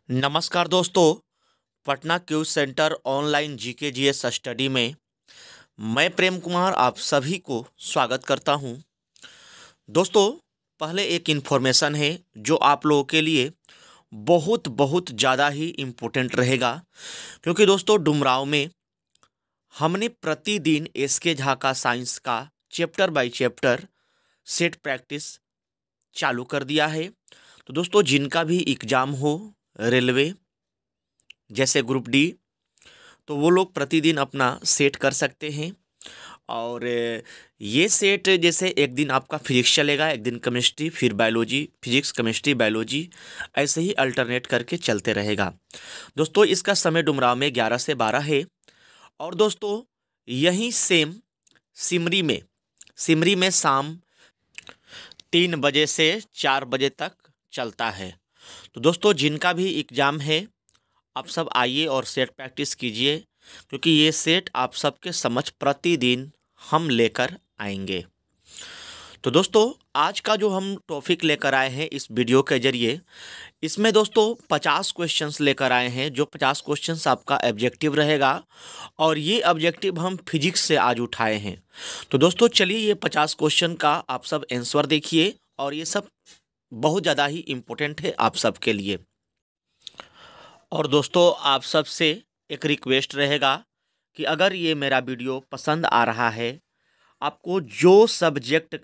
नमस्कार दोस्तों। Patna quiz centre online GK GS study में मैं प्रेम कुमार आप सभी को स्वागत करता हूं। दोस्तों, पहले एक इन्फॉर्मेशन है जो आप लोगों के लिए बहुत बहुत ज़्यादा ही इम्पोर्टेंट रहेगा, क्योंकि दोस्तों डुमराव में हमने प्रतिदिन एसके झा का साइंस का chapter by chapter set practice चालू कर दिया है। तो दोस्तों, जिनका भी एग्ज़ाम हो रेलवे जैसे ग्रुप डी, तो वो लोग प्रतिदिन अपना सेट कर सकते हैं। और ये सेट जैसे एक दिन आपका फिजिक्स चलेगा, एक दिन केमिस्ट्री, फिर बायोलॉजी, फिजिक्स केमिस्ट्री बायोलॉजी, ऐसे ही अल्टरनेट करके चलते रहेगा। दोस्तों, इसका समय डुमराव में 11 से 12 है। और दोस्तों, यहीं सेम सिमरी में शाम 3 बजे से 4 बजे तक चलता है। तो दोस्तों, जिनका भी एग्ज़ाम है आप सब आइए और सेट प्रैक्टिस कीजिए, क्योंकि ये सेट आप सबके समझ प्रतिदिन हम लेकर आएंगे। तो दोस्तों, आज का जो हम टॉपिक लेकर आए हैं इस वीडियो के जरिए, इसमें दोस्तों 50 क्वेश्चंस लेकर आए हैं, जो 50 क्वेश्चंस आपका ऑब्जेक्टिव रहेगा। और ये ऑब्जेक्टिव हम फिजिक्स से आज उठाए हैं। तो दोस्तों चलिए, ये 50 क्वेश्चन का आप सब आंसर देखिए, और ये सब बहुत ज़्यादा ही इम्पोर्टेंट है आप सबके लिए। और दोस्तों, आप सब से एक रिक्वेस्ट रहेगा कि अगर ये मेरा वीडियो पसंद आ रहा है, आपको जो सब्जेक्ट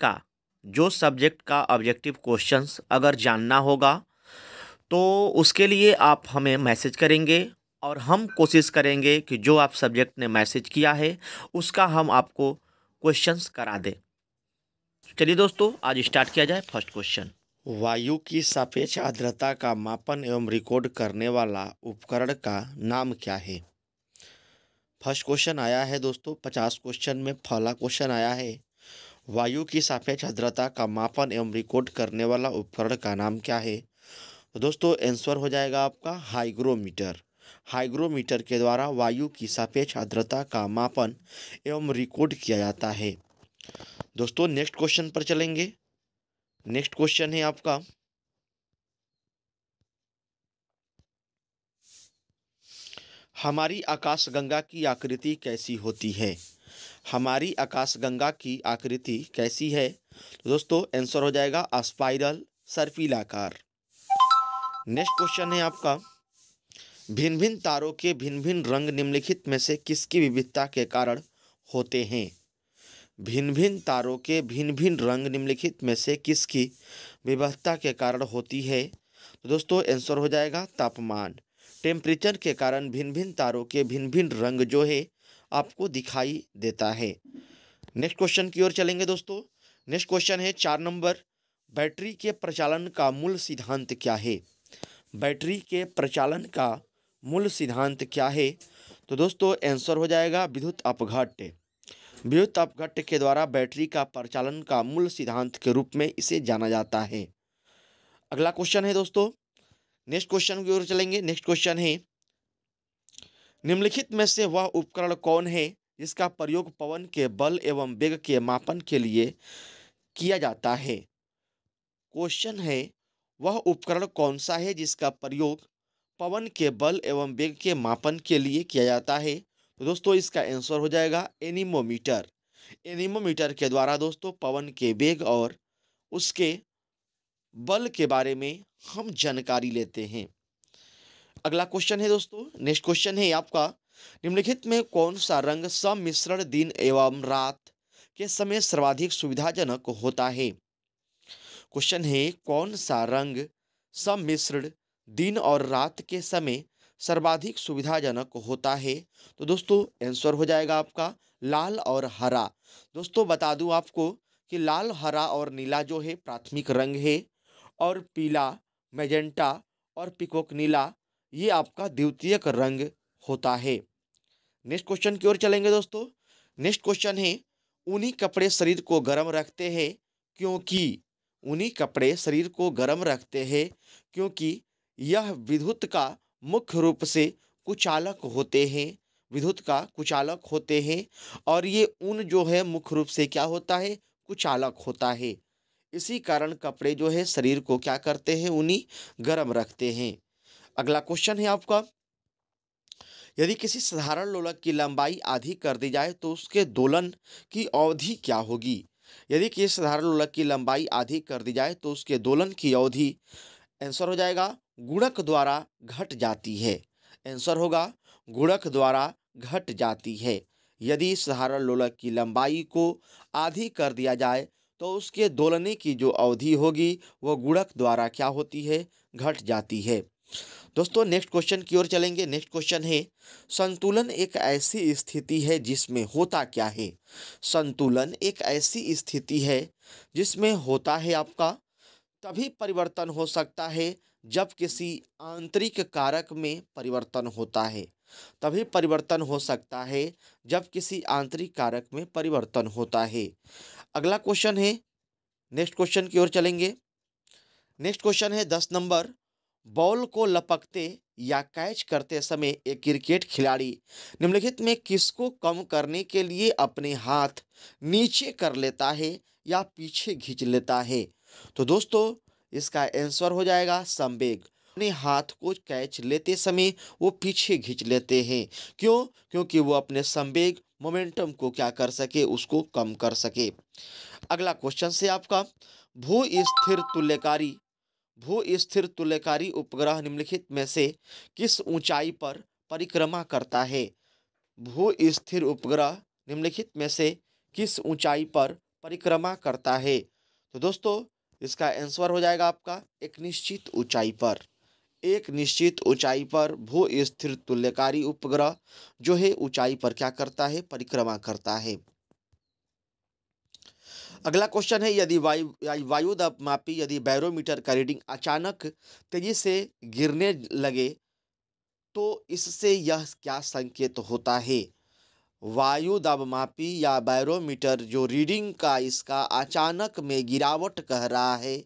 का ऑब्जेक्टिव क्वेश्चंस अगर जानना होगा, तो उसके लिए आप हमें मैसेज करेंगे और हम कोशिश करेंगे कि जो आप सब्जेक्ट ने मैसेज किया है उसका हम आपको क्वेश्चंस करा दें। चलिए दोस्तों, आज स्टार्ट किया जाए। फर्स्ट क्वेश्चन, वायु की सापेक्ष आर्द्रता का मापन एवं रिकॉर्ड करने वाला उपकरण का नाम क्या है? फर्स्ट क्वेश्चन आया है दोस्तों। 50 क्वेश्चन में पहला क्वेश्चन आया है, वायु की सापेक्ष आर्द्रता का मापन एवं रिकॉर्ड करने वाला उपकरण का नाम क्या है? तो दोस्तों आंसर हो जाएगा आपका हाइग्रोमीटर। हाइग्रोमीटर के द्वारा वायु की सापेक्ष आर्द्रता का मापन एवं रिकॉर्ड किया जाता है। दोस्तों नेक्स्ट क्वेश्चन पर चलेंगे। नेक्स्ट क्वेश्चन है आपका, हमारी आकाशगंगा की आकृति कैसी होती है? हमारी आकाशगंगा की आकृति कैसी है? तो दोस्तों आंसर हो जाएगा स्पाइरल, सर्पिलाकार। नेक्स्ट क्वेश्चन है आपका, भिन्न भिन्न तारों के भिन्न भिन्न रंग निम्नलिखित में से किसकी विविधता के कारण होते हैं? भिन्न भिन्न तारों के भिन्न भिन्न रंग निम्नलिखित में से किसकी विविधता के कारण होती है? तो दोस्तों आंसर हो जाएगा तापमान। टेम्परेचर के कारण भिन्न भिन्न तारों के भिन्न भिन्न रंग जो है आपको दिखाई देता है। नेक्स्ट क्वेश्चन की ओर चलेंगे दोस्तों। नेक्स्ट क्वेश्चन है 4 नंबर, बैटरी के प्रचालन का मूल सिद्धांत क्या है? बैटरी के प्रचालन का मूल सिद्धांत क्या है? तो दोस्तों आंसर हो जाएगा विद्युत अपघट्य। विद्युत अपघट्य के द्वारा बैटरी का प्रचालन का मूल सिद्धांत के रूप में इसे जाना जाता है। अगला क्वेश्चन है दोस्तों, नेक्स्ट क्वेश्चन की ओर चलेंगे। नेक्स्ट क्वेश्चन है, निम्नलिखित में से वह उपकरण कौन है जिसका प्रयोग पवन के बल एवं वेग के मापन के लिए किया जाता है? क्वेश्चन है, वह उपकरण कौन सा है जिसका प्रयोग पवन के बल एवं वेग के मापन के लिए किया जाता है? तो दोस्तों इसका आंसर हो जाएगा एनीमोमीटर। एनीमोमीटर के द्वारा दोस्तों पवन के वेग और उसके बल के बारे में हम जानकारी लेते हैं। अगला क्वेश्चन है दोस्तों, नेक्स्ट क्वेश्चन है आपका, निम्नलिखित में कौन सा रंग सम्मिश्रण दिन एवं रात के समय सर्वाधिक सुविधाजनक होता है? क्वेश्चन है, कौन सा रंग सम्मिश्रण दिन और रात के समय सर्वाधिक सुविधाजनक होता है? तो दोस्तों आंसर हो जाएगा आपका लाल और हरा। दोस्तों बता दूं आपको कि लाल, हरा और नीला जो है प्राथमिक रंग है, और पीला, मैजेंटा और पिकॉक नीला ये आपका द्वितीयक रंग होता है। नेक्स्ट क्वेश्चन की ओर चलेंगे दोस्तों। नेक्स्ट क्वेश्चन है, ऊनी कपड़े शरीर को गर्म रखते हैं क्योंकि ऊनी कपड़े शरीर को गर्म रखते हैं क्योंकि यह विद्युत का मुख्य रूप से कुचालक होते हैं। विद्युत का कुचालक होते हैं, और ये ऊन जो है मुख्य रूप से क्या होता है? कुचालक होता है। इसी कारण कपड़े जो है शरीर को क्या करते हैं? ऊनी गर्म रखते हैं। अगला क्वेश्चन है आपका, यदि किसी साधारण लोलक की लंबाई आधी कर दी जाए तो उसके दोलन की अवधि क्या होगी? यदि किसी साधारण लोलक की लंबाई आधी कर दी जाए तो उसके दोलन की अवधि, आंसर हो जाएगा गुणक द्वारा घट जाती है। आंसर होगा गुणक द्वारा घट जाती है। यदि साधारण लोलक की लंबाई को आधी कर दिया जाए तो उसके दोलने की जो अवधि होगी वह गुणक द्वारा क्या होती है? घट जाती है। दोस्तों नेक्स्ट क्वेश्चन की ओर चलेंगे। नेक्स्ट क्वेश्चन है, संतुलन एक ऐसी स्थिति है जिसमें होता क्या है? संतुलन एक ऐसी स्थिति है जिसमें होता है आपका, तभी परिवर्तन हो सकता है जब किसी आंतरिक कारक में परिवर्तन होता है। तभी परिवर्तन हो सकता है जब किसी आंतरिक कारक में परिवर्तन होता है। अगला क्वेश्चन है, नेक्स्ट क्वेश्चन की ओर चलेंगे। नेक्स्ट क्वेश्चन है 10 नंबर, बॉल को लपकते या कैच करते समय एक क्रिकेट खिलाड़ी निम्नलिखित में किसको कम करने के लिए अपने हाथ नीचे कर लेता है या पीछे खींच लेता है? तो दोस्तों इसका आंसर हो जाएगा संवेग। अपने हाथ को कैच लेते समय वो पीछे खींच लेते हैं। क्यों? क्योंकि वो अपने संवेग मोमेंटम को क्या कर सके, उसको कम कर सके। अगला क्वेश्चन से आपका, भू स्थिर तुल्यकारी भू स्थिर तुल्यकारी उपग्रह निम्नलिखित में से किस ऊंचाई पर परिक्रमा करता है? भू स्थिर उपग्रह निम्नलिखित में से किस ऊंचाई पर परिक्रमा करता है? तो दोस्तों इसका आंसर हो जाएगा आपका एक निश्चित ऊंचाई पर। एक निश्चित ऊंचाई पर भू स्थिर तुल्यकारी उपग्रह जो है ऊंचाई पर क्या करता है? परिक्रमा करता है। अगला क्वेश्चन है, यदि वायु दाब मापी यदि बैरोमीटर का रीडिंग अचानक तेजी से गिरने लगे तो इससे यह क्या संकेत होता है? वायु दाब मापी या बैरोमीटर जो रीडिंग का इसका अचानक में गिरावट कह रहा है,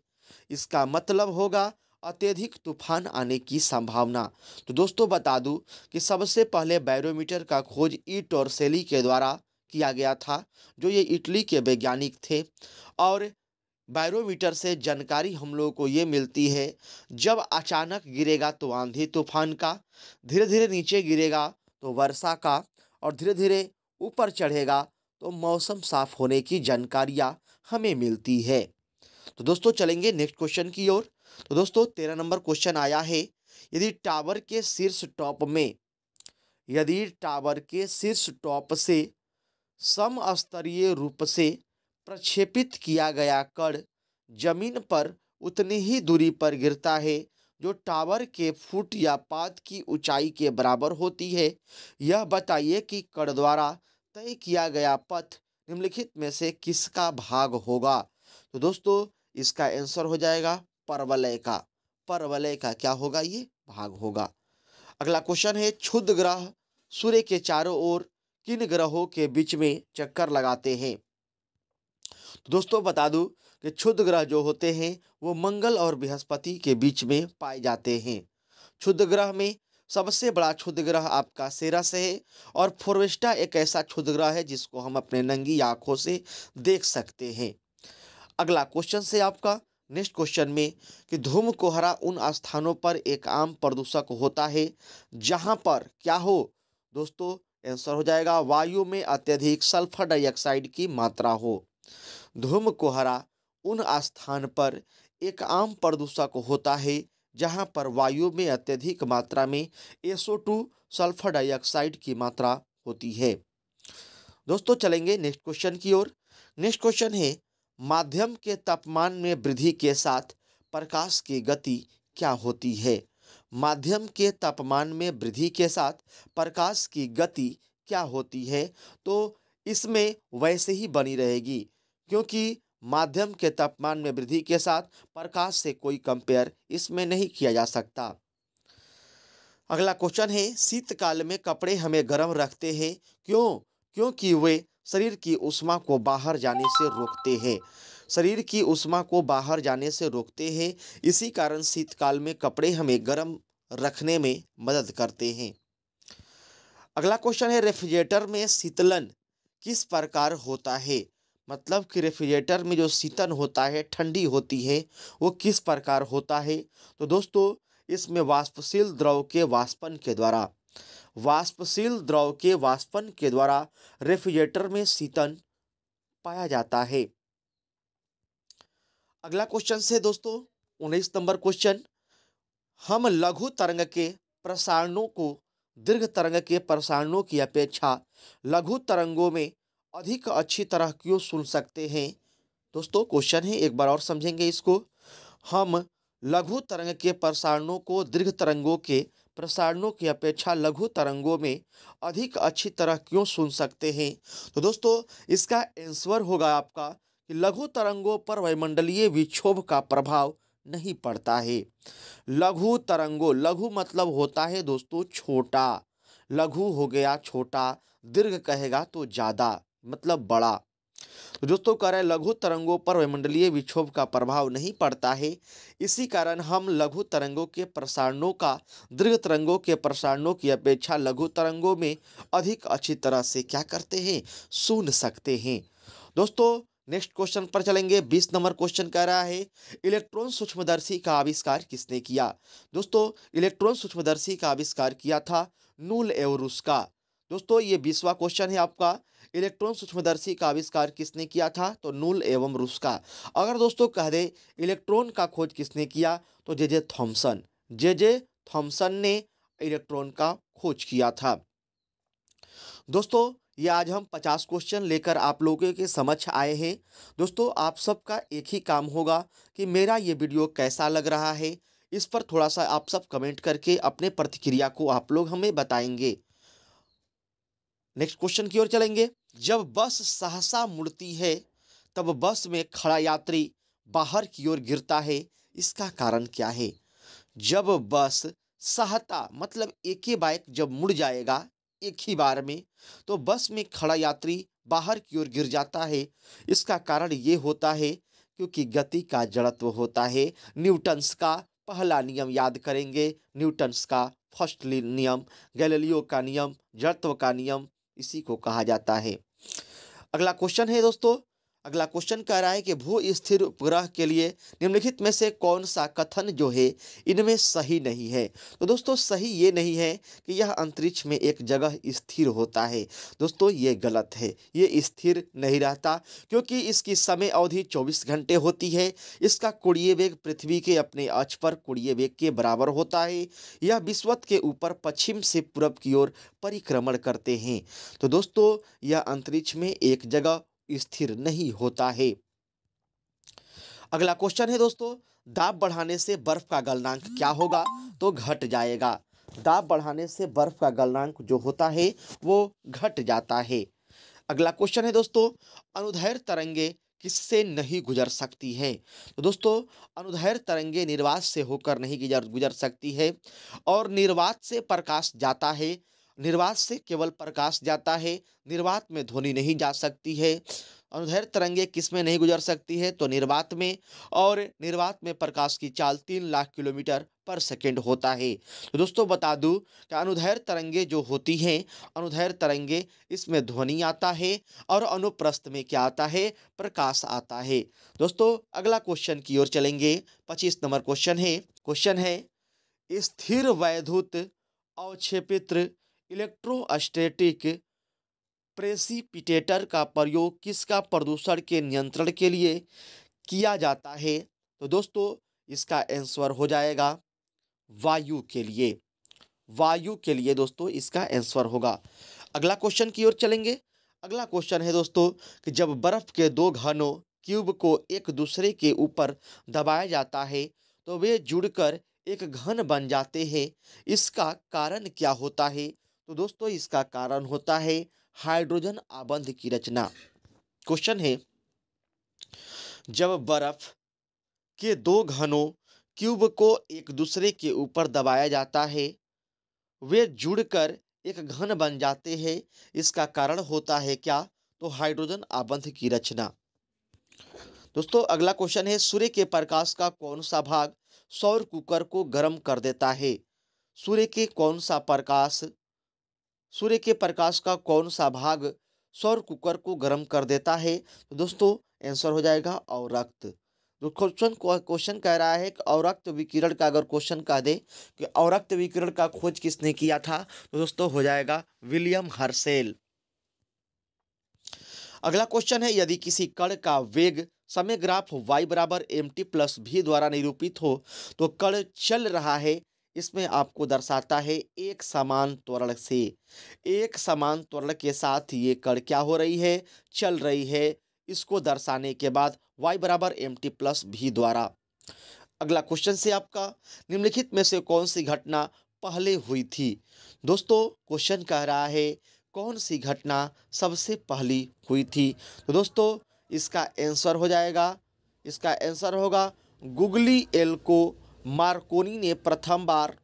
इसका मतलब होगा अत्यधिक तूफान आने की संभावना। तो दोस्तों बता दूं कि सबसे पहले बैरोमीटर का खोज ई टॉर्सेली के द्वारा किया गया था, जो ये इटली के वैज्ञानिक थे। और बैरोमीटर से जानकारी हम लोगों को ये मिलती है, जब अचानक गिरेगा तो आंधी तूफान का, धीरे धीरे नीचे गिरेगा तो वर्षा का, और धीरे धीरे ऊपर चढ़ेगा तो मौसम साफ होने की जानकारियाँ हमें मिलती है। तो दोस्तों चलेंगे नेक्स्ट क्वेश्चन की ओर। तो दोस्तों 13 नंबर क्वेश्चन आया है, यदि टावर के शीर्ष टॉप में यदि टावर के शीर्ष टॉप से समस्तरीय रूप से प्रक्षेपित किया गया कण जमीन पर उतनी ही दूरी पर गिरता है जो टावर के फुट या पाद की ऊंचाई के बराबर होती है, यह बताइए कि कण द्वारा तय किया गया पथ निम्नलिखित में से किसका भाग होगा? तो दोस्तों इसका आंसर हो जाएगा परवलय का। परवलय का क्या होगा? ये भाग होगा। अगला क्वेश्चन है, क्षुद्र ग्रह सूर्य के चारों ओर किन ग्रहों के बीच में चक्कर लगाते हैं? तो दोस्तों बता दूं कि क्षुद्र ग्रह जो होते हैं वो मंगल और बृहस्पति के बीच में पाए जाते हैं। क्षुद्र ग्रह में सबसे बड़ा क्षुद्र ग्रह आपका सेरस है, और फोर्वेस्टा एक ऐसा क्षुद्र ग्रह है जिसको हम अपने नंगी आंखों से देख सकते हैं। अगला क्वेश्चन से आपका नेक्स्ट क्वेश्चन में कि धूम कोहरा उन स्थानों पर एक आम प्रदूषक होता है जहां पर क्या हो? दोस्तों आंसर हो जाएगा वायु में अत्यधिक सल्फर डाइऑक्साइड की मात्रा हो। धूम कोहरा उन स्थान पर एक आम प्रदूषक होता है जहां पर वायु में अत्यधिक मात्रा में SO2 सल्फर डाइऑक्साइड की मात्रा होती है। दोस्तों चलेंगे नेक्स्ट क्वेश्चन की ओर। नेक्स्ट क्वेश्चन है, माध्यम के तापमान में वृद्धि के साथ प्रकाश की गति क्या होती है? माध्यम के तापमान में वृद्धि के साथ प्रकाश की गति क्या होती है? तो इसमें वैसे ही बनी रहेगी, क्योंकि माध्यम के तापमान में वृद्धि के साथ प्रकाश से कोई कंपेयर इसमें नहीं किया जा सकता। अगला क्वेश्चन है, शीतकाल में कपड़े हमें गर्म रखते हैं, क्यों? क्योंकि वे शरीर की ऊष्मा को बाहर जाने से रोकते हैं। शरीर की ऊष्मा को बाहर जाने से रोकते हैं, इसी कारण शीतकाल में कपड़े हमें गर्म रखने में मदद करते हैं। अगला क्वेश्चन है, रेफ्रिजरेटर में शीतलन किस प्रकार होता है? मतलब कि रेफ्रिजरेटर में जो शीतन होता है, ठंडी होती है, वो किस प्रकार होता है? तो दोस्तों इसमें वाष्पशील द्रव के वाष्पन के द्वारा, वाष्पशील द्रव के वाष्पन के द्वारा रेफ्रिजरेटर में शीतन पाया जाता है। अगला क्वेश्चन से दोस्तों 19 नंबर क्वेश्चन, हम लघु तरंग के प्रसारणों को दीर्घ तरंग के प्रसारणों की अपेक्षा लघु तरंगों में अधिक अच्छी तरह क्यों सुन सकते हैं। दोस्तों क्वेश्चन है, एक बार और समझेंगे इसको। हम लघु तरंग के प्रसारणों को दीर्घ तरंगों के प्रसारणों की अपेक्षा लघु तरंगों में अधिक अच्छी तरह क्यों सुन सकते हैं। तो दोस्तों इसका आंसर होगा आपका कि लघु तरंगों पर वायुमंडलीय विक्षोभ का प्रभाव नहीं पड़ता है। लघु तरंगों, लघु मतलब होता है दोस्तों छोटा, लघु हो गया छोटा, दीर्घ कहेगा तो ज़्यादा मतलब बड़ा। तो दोस्तों कह रहे हैं लघु तरंगों पर वायुमंडलीय विक्षोभ का प्रभाव नहीं पड़ता है, इसी कारण हम लघु तरंगों के प्रसारणों का दीर्घ तरंगों के प्रसारणों की अपेक्षा लघु तरंगों में अधिक अच्छी तरह से क्या करते हैं, सुन सकते हैं। दोस्तों नेक्स्ट क्वेश्चन पर चलेंगे। 20 नंबर क्वेश्चन कह रहा है इलेक्ट्रॉन सूक्ष्मदर्शी का आविष्कार किसने किया। दोस्तों इलेक्ट्रॉन सूक्ष्मदर्शी का आविष्कार किया था नूल एवरुस का। दोस्तों ये 20वां क्वेश्चन है आपका, इलेक्ट्रॉन सूक्ष्मदर्शी का आविष्कार किसने किया था, तो नूल एवं रूस का। अगर दोस्तों कह दे इलेक्ट्रॉन का खोज किसने किया, तो जे थॉमसन, जे थॉमसन ने इलेक्ट्रॉन का खोज किया था। दोस्तों ये आज हम 50 क्वेश्चन लेकर आप लोगों के समक्ष आए हैं। दोस्तों आप सबका एक ही काम होगा कि मेरा ये वीडियो कैसा लग रहा है, इस पर थोड़ा सा आप सब कमेंट करके अपने प्रतिक्रिया को आप लोग हमें बताएंगे। नेक्स्ट क्वेश्चन की ओर चलेंगे। जब बस सहसा मुड़ती है तब बस में खड़ा यात्री बाहर की ओर गिरता है, इसका कारण क्या है। जब बस सहता मतलब एक ही बाइक जब मुड़ जाएगा एक ही बार में, तो बस में खड़ा यात्री बाहर की ओर गिर जाता है, इसका कारण ये होता है क्योंकि गति का जड़त्व होता है। न्यूटन्स का पहला नियम याद करेंगे, न्यूटन्स का फर्स्ट नियम, गैलीलियो का नियम, जड़त्व का नियम, इसी को कहा जाता है। अगला क्वेश्चन है दोस्तों, अगला क्वेश्चन कह रहा है कि भू स्थिर उपग्रह के लिए निम्नलिखित में से कौन सा कथन जो है इनमें सही नहीं है। तो दोस्तों सही ये नहीं है कि यह अंतरिक्ष में एक जगह स्थिर होता है। दोस्तों ये गलत है, ये स्थिर नहीं रहता क्योंकि इसकी समय अवधि 24 घंटे होती है। इसका कोणीय वेग पृथ्वी के अपने अक्ष पर कोणीय वेग के बराबर होता है। यह विषुवत के ऊपर पश्चिम से पूर्व की ओर परिक्रमण करते हैं। तो दोस्तों यह अंतरिक्ष में एक जगह स्थिर नहीं होता है। अगला क्वेश्चन है दोस्तों, दाब बढ़ाने से बर्फ का गलनांक क्या होगा, तो घट जाएगा। दाब बढ़ाने से बर्फ का गलनांक जो होता है वो घट जाता है। अगला क्वेश्चन है दोस्तों, अनुदैर्घ्य तरंगे किससे नहीं गुजर सकती हैं। तो दोस्तों अनुदैर्घ्य तरंगे निर्वात से होकर नहीं गुजर सकती है, और निर्वात से प्रकाश जाता है, निर्वात से केवल प्रकाश जाता है, निर्वात में ध्वनि नहीं जा सकती है। अनुदैर्घ्य तरंगे किस में नहीं गुजर सकती है, तो निर्वात में, और निर्वात में प्रकाश की चाल 3 लाख किलोमीटर पर सेकेंड होता है। तो दोस्तों बता दूं कि अनुदैर्घ्य तरंगे जो होती हैं, अनुदैर्घ्य तरंगे इसमें ध्वनि आता है, और अनुप्रस्थ में क्या आता है, प्रकाश आता है। दोस्तों अगला क्वेश्चन की ओर चलेंगे। 25 नंबर क्वेश्चन है स्थिर वैद्युत अवक्षेपित्र इलेक्ट्रोस्टैटिक प्रेसिपिटेटर का प्रयोग किसका प्रदूषण के नियंत्रण के लिए किया जाता है। तो दोस्तों इसका आंसर हो जाएगा वायु के लिए, वायु के लिए दोस्तों इसका आंसर होगा। अगला क्वेश्चन की ओर चलेंगे। अगला क्वेश्चन है दोस्तों कि जब बर्फ के दो घनों क्यूब को एक दूसरे के ऊपर दबाया जाता है तो वे जुड़कर एक घन बन जाते हैं, इसका कारण क्या होता है। तो दोस्तों इसका कारण होता है हाइड्रोजन आबंध की रचना। क्वेश्चन है जब बर्फ के दो घनों क्यूब को एक दूसरे के ऊपर दबाया जाता है वे जुड़कर एक घन बन जाते हैं, इसका कारण होता है क्या, तो हाइड्रोजन आबंध की रचना। दोस्तों अगला क्वेश्चन है सूर्य के प्रकाश का कौन सा भाग सौर कुकर को गर्म कर देता है। सूर्य के प्रकाश का कौन सा भाग सौर कुकर को गर्म कर देता है। तो दोस्तों आंसर हो जाएगा अवरक्त। तो क्वेश्चन कह रहा है कि अवरक्त विकिरण का, अगर क्वेश्चन कह दे कि अवरक्त विकिरण का खोज किसने किया था, तो दोस्तों हो जाएगा विलियम हर्शेल। अगला क्वेश्चन है, यदि किसी कण का वेग समय ग्राफ y बराबर mt प्लस भी द्वारा निरूपित हो तो कण चल रहा है, इसमें आपको दर्शाता है एक समान त्वरण से। एक समान त्वरण के साथ ये कण क्या हो रही है, चल रही है। इसको दर्शाने के बाद y बराबर mt प्लस भी द्वारा। अगला क्वेश्चन से आपका, निम्नलिखित में से कौन सी घटना पहले हुई थी। दोस्तों क्वेश्चन कह रहा है कौन सी घटना सबसे पहली हुई थी, तो दोस्तों इसका आंसर हो जाएगा, इसका आंसर होगा गुगली एल को मार्कोनी ने प्रथम बार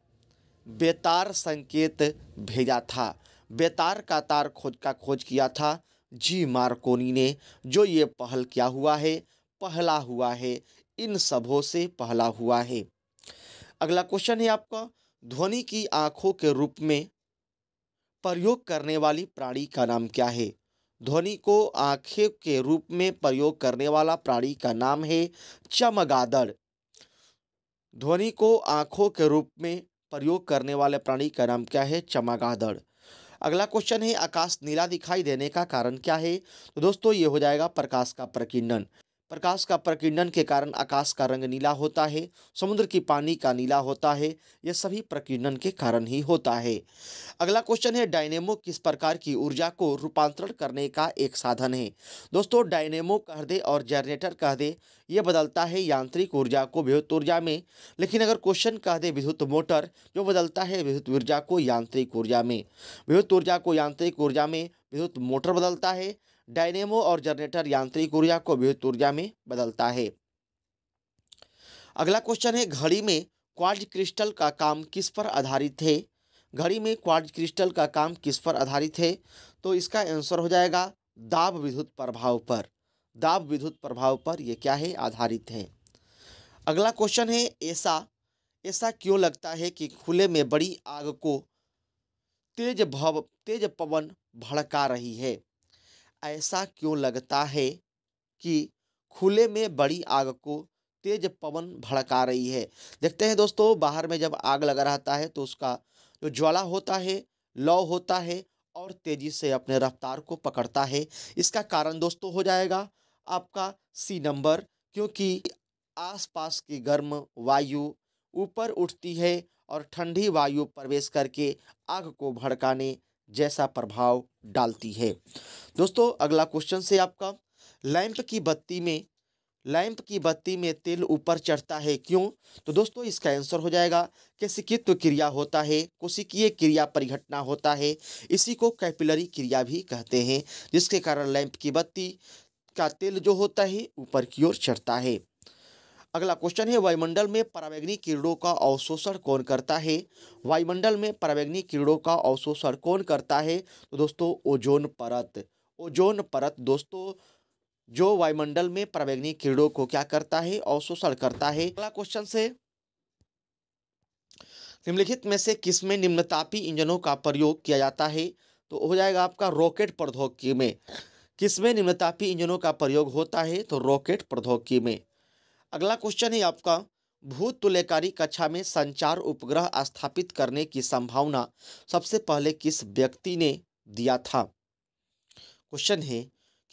बेतार संकेत भेजा था। बेतार का तार खोज किया था जी मार्कोनी ने। जो ये पहल क्या हुआ है, पहला हुआ है, इन सबों से पहला हुआ है। अगला क्वेश्चन है आपका, ध्वनि की आंखों के रूप में प्रयोग करने वाली प्राणी का नाम क्या है। ध्वनि को आंखें के रूप में प्रयोग करने वाला प्राणी का नाम है चमगादड़। ध्वनि को आंखों के रूप में प्रयोग करने वाले प्राणी का नाम क्या है, चमगादड़। अगला क्वेश्चन है, आकाश नीला दिखाई देने का कारण क्या है, तो दोस्तों ये हो जाएगा प्रकाश का प्रकीर्णन। प्रकाश का प्रकीर्णन के कारण आकाश का रंग नीला होता है, समुद्र की पानी का नीला होता है, ये सभी प्रकीर्णन के कारण ही होता है। अगला क्वेश्चन है, डायनेमो किस प्रकार की ऊर्जा को रूपांतरण करने का एक साधन है। दोस्तों डायनेमो कह दे और जनरेटर कह दे, ये बदलता है यांत्रिक ऊर्जा को विद्युत ऊर्जा में, लेकिन अगर क्वेश्चन कह दे विद्युत मोटर, जो बदलता है विद्युत ऊर्जा को यांत्रिक ऊर्जा में। विद्युत ऊर्जा को यांत्रिक ऊर्जा में विद्युत मोटर बदलता है, डायनेमो और जनरेटर यांत्रिक ऊर्जा को विद्युत ऊर्जा में बदलता है। अगला क्वेश्चन है, घड़ी में क्वार्ट्ज क्रिस्टल का काम किस पर आधारित है। घड़ी में क्वार्ट्ज क्रिस्टल का काम किस पर आधारित है, तो इसका आंसर हो जाएगा दाब विद्युत प्रभाव पर। दाब विद्युत प्रभाव पर यह क्या है, आधारित है। अगला क्वेश्चन है, ऐसा क्यों लगता है कि खुले में बड़ी आग को तेज पवन भड़का रही है। ऐसा क्यों लगता है कि खुले में बड़ी आग को तेज पवन भड़का रही है। देखते हैं दोस्तों, बाहर में जब आग लगा रहता है तो उसका जो ज्वाला होता है, लौ होता है और तेजी से अपने रफ्तार को पकड़ता है। इसका कारण दोस्तों हो जाएगा आपका सी नंबर, क्योंकि आसपास की गर्म वायु ऊपर उठती है और ठंडी वायु प्रवेश करके आग को भड़काने जैसा प्रभाव डालती है। दोस्तों अगला क्वेश्चन से आपका, लैंप की बत्ती में तेल ऊपर चढ़ता है क्यों, तो दोस्तों इसका आंसर हो जाएगा केशिकित्व क्रिया होता है, कोशिकीय क्रिया परिघटना होता है, इसी को कैपिलरी क्रिया भी कहते हैं, जिसके कारण लैंप की बत्ती का तेल जो होता है ऊपर की ओर चढ़ता है। अगला क्वेश्चन है, वायुमंडल में पराबैंगनी किरणों का अवशोषण कौन करता है। वायुमंडल में पराबैंगनी किरणों का अवशोषण कौन करता है, तो दोस्तों ओजोन परत। ओजोन परत दोस्तों जो वायुमंडल में पराबैंगनी किरणों को क्या करता है, अवशोषण करता है। अगला क्वेश्चन से, निम्नलिखित में से किसमें निम्नतापी इंजनों का प्रयोग किया जाता है, तो हो जाएगा आपका रॉकेट प्रौद्योगिकी में। किसमें निम्नतापी इंजनों का प्रयोग होता है, तो रॉकेट प्रौद्योगिकी में। अगला क्वेश्चन है आपका, भूतुल्यकारी कक्षा में संचार उपग्रह स्थापित करने की संभावना सबसे पहले किस व्यक्ति ने दिया था। क्वेश्चन है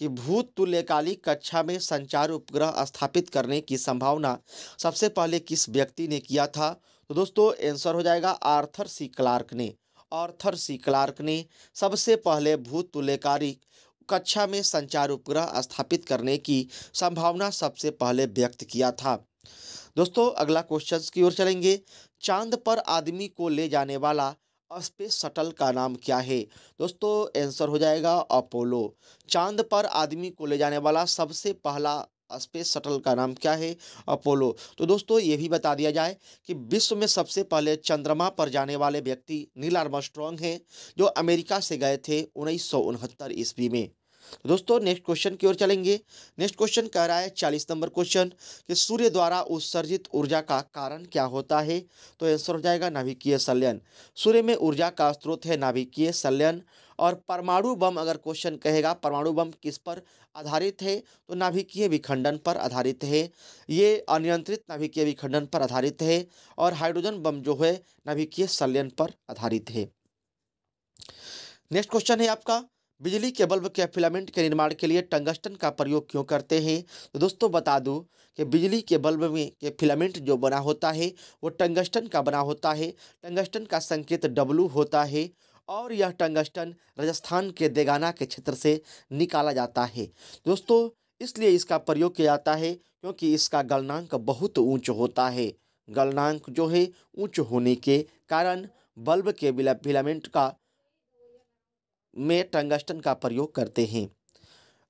कि भूतुल्यकारी कक्षा में संचार उपग्रह स्थापित करने की संभावना सबसे पहले किस व्यक्ति ने किया था, तो दोस्तों आंसर हो जाएगा आर्थर सी क्लार्क ने। आर्थर सी क्लार्क ने सबसे पहले भूतुल्यकारी कक्षा में संचार उपग्रह स्थापित करने की संभावना सबसे पहले व्यक्त किया था। दोस्तों अगला क्वेश्चन की ओर चलेंगे, चांद पर आदमी को ले जाने वाला स्पेस शटल का नाम क्या है। दोस्तों आंसर हो जाएगा अपोलो। चांद पर आदमी को ले जाने वाला सबसे पहला स्पेस शटल का नाम क्या है, अपोलो। तो दोस्तों ये भी बता दिया जाए कि विश्व में सबसे पहले चंद्रमा पर जाने वाले व्यक्ति नील आर्मस्ट्रॉन्ग हैं, जो अमेरिका से गए थे 1969 ईस्वी में। तो दोस्तों नेक्स्ट क्वेश्चन की ओर चलेंगे। नेक्स्ट क्वेश्चन कह रहा है 40 नंबर क्वेश्चन कि सूर्य द्वारा उत्सर्जित ऊर्जा का कारण क्या होता है? तो आंसर हो जाएगा नाभिकीय संलयन। सूर्य में ऊर्जा का स्रोत है नाभिकीय संलयन। और परमाणु बम अगर क्वेश्चन कहेगा परमाणु बम किस पर आधारित है? तो नाभिकीय विखंडन पर आधारित है। ये अनियंत्रित नाभिकीय विखंडन पर आधारित है। और हाइड्रोजन बम जो है नाभिकीय संलयन पर आधारित है। नेक्स्ट क्वेश्चन है आपका, बिजली के बल्ब के फिलामेंट के निर्माण के लिए टंगस्टन का प्रयोग क्यों करते हैं? तो दोस्तों बता दूं कि बिजली के बल्ब में के फिलामेंट जो बना होता है वो टंगस्टन का बना होता है। टंगस्टन का संकेत W होता है। और यह टंगस्टन राजस्थान के देगाना के क्षेत्र से निकाला जाता है। दोस्तों इसलिए इसका प्रयोग किया जाता है क्योंकि इसका गलनांक बहुत ऊंच होता है। गलनांक जो है ऊंच होने के कारण बल्ब के फिलामेंट का में टंगस्टन का प्रयोग करते हैं।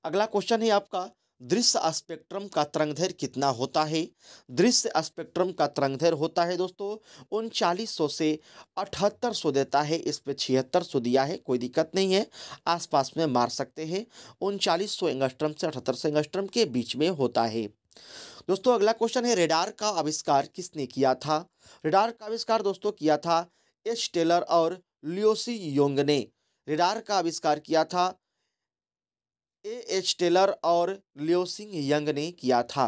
अगला क्वेश्चन है आपका, दृश्य स्पेक्ट्रम का तरंगदैर्घ्य कितना होता है? दृश्य स्पेक्ट्रम का तरंगदैर्घ्य होता है दोस्तों 3900 से 7800 देता है। इस पे 7600 दिया है, कोई दिक्कत नहीं है, आसपास में मार सकते हैं। 3900 एंगस्ट्रम से 7800 एंगस्ट्रम के बीच में होता है। दोस्तों अगला क्वेश्चन है, रेडार का आविष्कार किसने किया था? रेडार का आविष्कार दोस्तों किया था एच टेलर और लियोसी योंग ने। रेडार का आविष्कार किया था एच टेलर और लियोसिंग यंग ने किया था।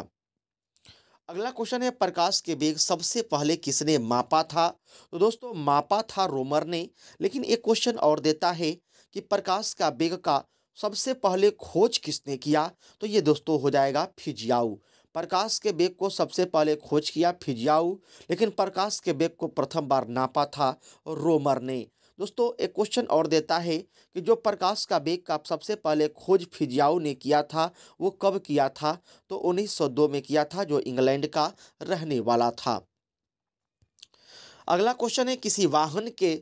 अगला क्वेश्चन है, प्रकाश के वेग सबसे पहले किसने मापा था? तो दोस्तों मापा था रोमर ने। लेकिन एक क्वेश्चन और देता है कि प्रकाश का वेग का सबसे पहले खोज किसने किया? तो ये दोस्तों हो जाएगा फिजियाउ। प्रकाश के वेग को सबसे पहले खोज किया फिजियाउ। लेकिन प्रकाश के वेग को प्रथम बार नापा था रोमर ने। दोस्तों एक क्वेश्चन और देता है कि जो प्रकाश का वेग का सबसे पहले खोज फिजियाउ ने किया था वो कब किया था? तो 1902 में किया था, जो इंग्लैंड का रहने वाला था। अगला क्वेश्चन है, किसी वाहन के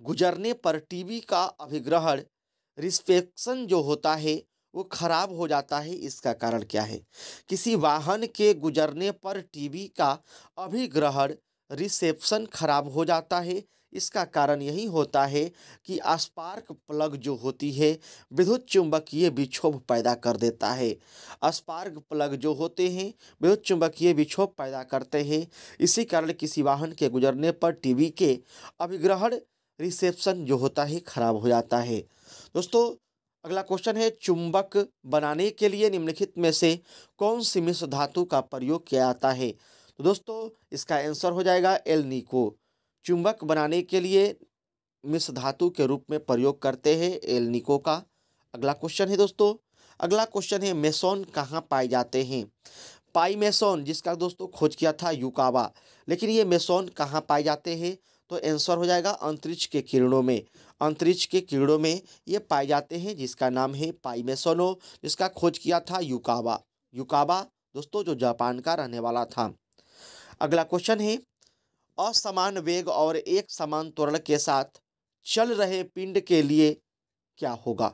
गुजरने पर टीवी का अभिग्रहण रिफ्लेक्शन जो होता है वो खराब हो जाता है, इसका कारण क्या है? किसी वाहन के गुजरने पर टीवी का अभिग्रहण रिसेप्शन खराब हो जाता है। इसका कारण यही होता है कि स्पार्क प्लग जो होती है विद्युत चुंबकीय विक्षोभ पैदा कर देता है। स्पार्क प्लग जो होते हैं विद्युत चुंबकीय विक्षोभ पैदा करते हैं। इसी कारण किसी वाहन के गुजरने पर टीवी के अभिग्रहण रिसेप्शन जो होता है खराब हो जाता है। दोस्तों अगला क्वेश्चन है, चुंबक बनाने के लिए निम्नलिखित में से कौन सी मिश्र धातु का प्रयोग किया जाता है? तो दोस्तों इसका आंसर हो जाएगा एल्निको। चुंबक बनाने के लिए मिश्र धातु के रूप में प्रयोग करते हैं एल्निको का। अगला क्वेश्चन है दोस्तों, अगला क्वेश्चन है, मेसोन कहाँ पाए जाते हैं? पाई मेसोन जिसका दोस्तों खोज किया था युकावा। लेकिन ये मेसोन कहाँ पाए जाते हैं? तो आंसर हो जाएगा अंतरिक्ष के किरणों में। अंतरिक्ष के किरणों में ये पाए जाते हैं, जिसका नाम है पाई मेसोनो, जिसका खोज किया था युकावा। युकावा दोस्तों जो जापान का रहने वाला था। अगला क्वेश्चन है, असमान वेग और एक समान त्वरण के साथ चल रहे पिंड के लिए क्या होगा?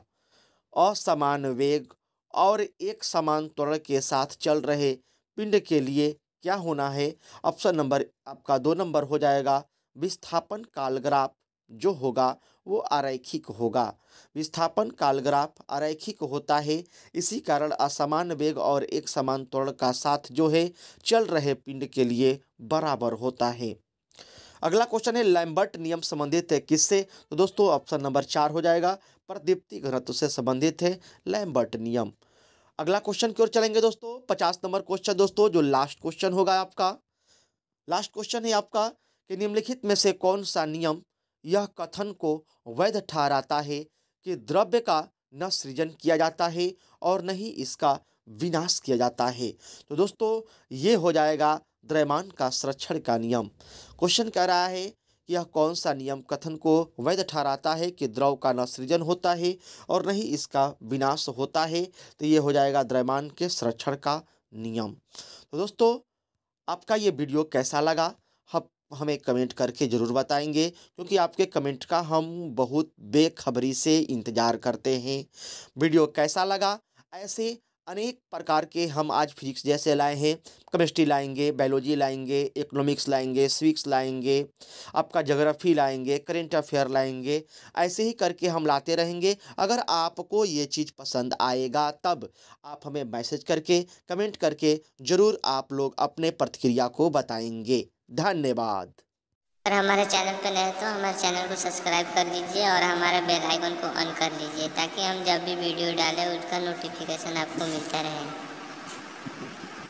असमान वेग और एक समान त्वरण के साथ चल रहे पिंड के लिए क्या होना है? ऑप्शन नंबर आपका 2 नंबर हो जाएगा विस्थापन कालग्राफ जो होगा वो आरैखिक होगा। विस्थापन कालग्राफ आरैखिक होता है, इसी कारण असमान वेग और एक समान त्वरण का साथ जो है चल रहे पिंड के लिए बराबर होता है। अगला क्वेश्चन है, लैम्बर्ट नियम संबंधित है किससे? तो दोस्तों ऑप्शन नंबर 4 हो जाएगा प्रदीप्ति घनत्व से संबंधित है लैम्बर्ट नियम। अगला क्वेश्चन की ओर चलेंगे दोस्तों, 50 नंबर क्वेश्चन दोस्तों जो लास्ट क्वेश्चन होगा आपका। लास्ट क्वेश्चन है आपका कि निम्नलिखित में से कौन सा नियम यह कथन को वैध ठहराता है कि द्रव्य का न सृजन किया जाता है और न ही इसका विनाश किया जाता है? तो दोस्तों ये हो जाएगा द्रव्यमान का संरक्षण का नियम। क्वेश्चन कह रहा है कि यह कौन सा नियम कथन को वैध ठहराता है कि द्रव का न सृजन होता है और न ही इसका विनाश होता है? तो ये हो जाएगा द्रव्यमान के संरक्षण का नियम। तो दोस्तों आपका ये वीडियो कैसा लगा हमें कमेंट करके ज़रूर बताएंगे, क्योंकि आपके कमेंट का हम बहुत बेखबरी से इंतज़ार करते हैं। वीडियो कैसा लगा? ऐसे अनेक प्रकार के हम आज फिजिक्स जैसे लाए हैं, केमिस्ट्री लाएंगे, बायोलॉजी लाएंगे, इकोनॉमिक्स लाएंगे, सिविक्स लाएंगे, आपका ज्योग्राफी लाएंगे, करेंट अफेयर लाएंगे। ऐसे ही करके हम लाते रहेंगे। अगर आपको ये चीज़ पसंद आएगा तब आप हमें मैसेज करके, कमेंट करके ज़रूर आप लोग अपने प्रतिक्रिया को बताएंगे। धन्यवाद। अगर हमारे चैनल पर नए हैं तो हमारे चैनल को सब्सक्राइब कर लीजिए और हमारे बेल आइकन को ऑन कर लीजिए, ताकि हम जब भी वीडियो डालें उसका नोटिफिकेशन आपको मिलता रहे।